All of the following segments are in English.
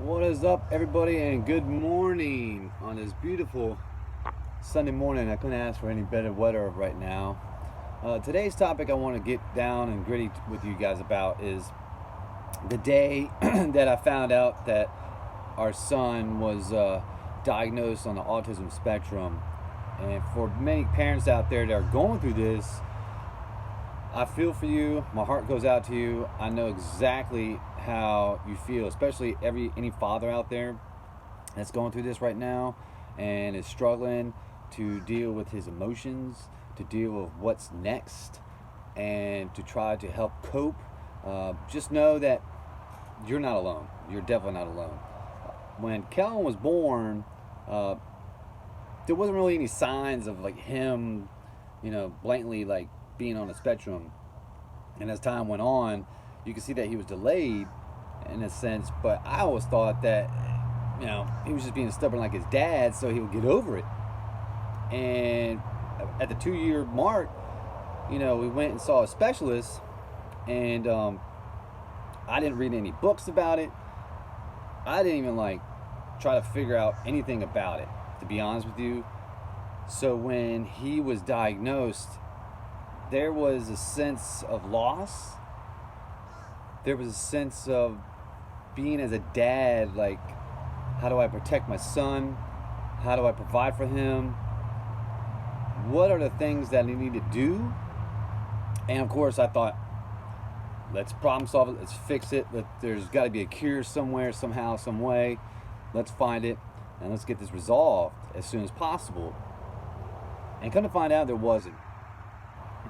What is up, everybody, and good morning on this beautiful Sunday morning. I couldn't ask for any better weather right now. Today's topic I want to get down and gritty with you guys about is the day that I found out that our son was diagnosed on the autism spectrum. And for many parents out there that are going through this, I feel for you. My heart goes out to you. I know exactly how you feel, especially any father out there that's going through this right now and is struggling to deal with his emotions, to deal with what's next, and to try to help cope. Just know that you're not alone. You're definitely not alone. When Kellen was born, there wasn't really any signs of like him, blatantly like being on the spectrum. And as time went on, you can see that he was delayed in a sense, but I always thought that he was just being stubborn like his dad so he would get over it. And at the 2-year mark, we went and saw a specialist, and I didn't read any books about it. I didn't even try to figure out anything about it, to be honest with you. So when he was diagnosed, there was a sense of loss. There was a sense of being as a dad, like, how do I protect my son? How do I provide for him? What are the things that I need to do? And of course I thought, let's problem solve it, let's fix it. There's got to be a cure somewhere, somehow, some way. Let's find it, and let's get this resolved as soon as possible. And come to find out, there wasn't.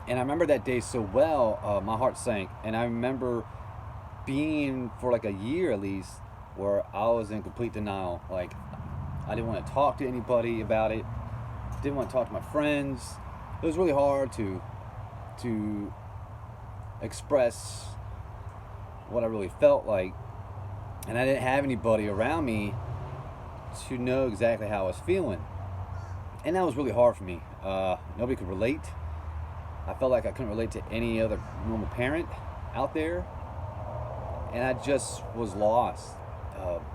And I remember that day so well. My heart sank, and I remember being for like a year at least where I was in complete denial. Like, I didn't want to talk to anybody about it, didn't want to talk to my friends. It was really hard to express what I really felt like, and I didn't have anybody around me to know exactly how I was feeling. And that was really hard for me. Nobody could relate. I felt like I couldn't relate to any other normal parent out there, and I just was lost.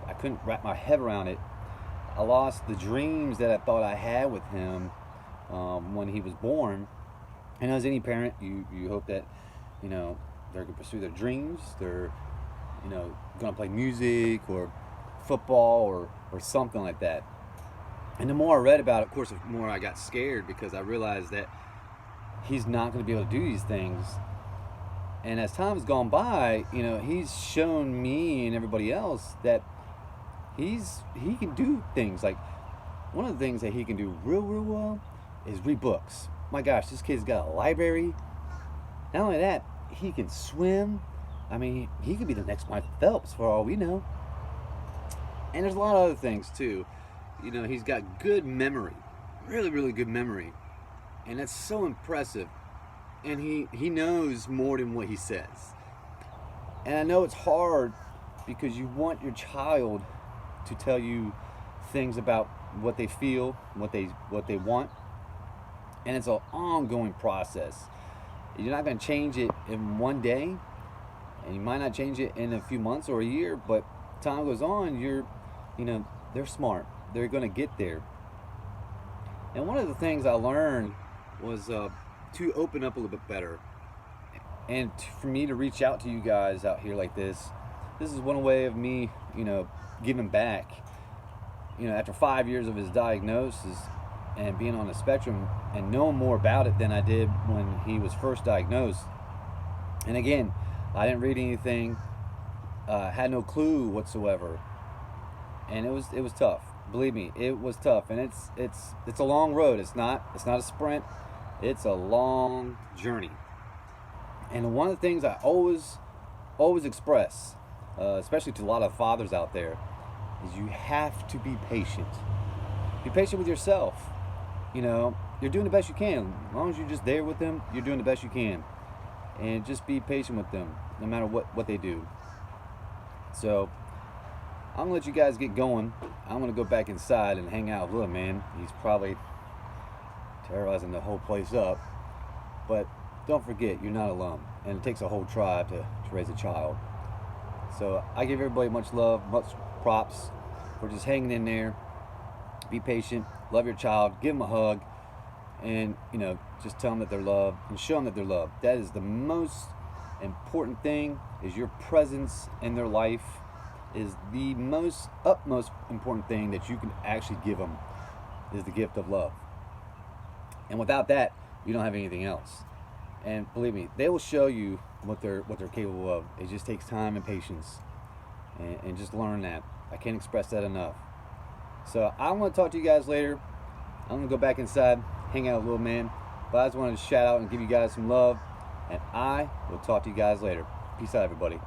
I couldn't wrap my head around it. I lost the dreams that I thought I had with him when he was born. And as any parent, you hope that they're going to pursue their dreams. They're going to play music or football or something like that. And the more I read about it, of course, the more I got scared, because I realized that he's not going to be able to do these things. And as time has gone by, he's shown me and everybody else that he can do things. Like, one of the things that he can do real well is read books. My gosh, this kid's got a library. Not only that, he can swim. I mean, he could be the next Michael Phelps for all we know. And there's a lot of other things too. He's got good memory, really good memory. And that's so impressive. And he knows more than what he says. And I know it's hard because you want your child to tell you things about what they feel, what they want. And it's an ongoing process. You're not going to change it in one day, and you might not change it in a few months or a year, but time goes on, they're smart. They're going to get there. And one of the things I learned was to open up a little bit better, and for me to reach out to you guys out here like this. This is one way of me, giving back. After 5 years of his diagnosis and being on the spectrum and knowing more about it than I did when he was first diagnosed. And again, I didn't read anything, had no clue whatsoever, and it was tough. Believe me, it was tough, and it's a long road. It's not a sprint. It's a long journey. And one of the things I always express, especially to a lot of fathers out there, is you have to be patient. Be patient with yourself. You're doing the best you can. As long as you're just there with them, you're doing the best you can. And just be patient with them, no matter what they do. So, I'm going to let you guys get going. I'm going to go back inside and hang out with little man. He's probably terrorizing the whole place up. But don't forget, you're not alone. And it takes a whole tribe to raise a child. So I give everybody much love, much props for just hanging in there. Be patient, love your child, give them a hug, and just tell them that they're loved and show them that they're loved. That is the most important thing. Is your presence in their life is the utmost important thing that you can actually give them, is the gift of love. And without that, you don't have anything else. And believe me, they will show you what they're capable of. It just takes time and patience, and just learn that. I can't express that enough. So I want to talk to you guys later. I'm gonna go back inside, hang out with little man. But I just wanted to shout out and give you guys some love, and I will talk to you guys later. Peace out, everybody.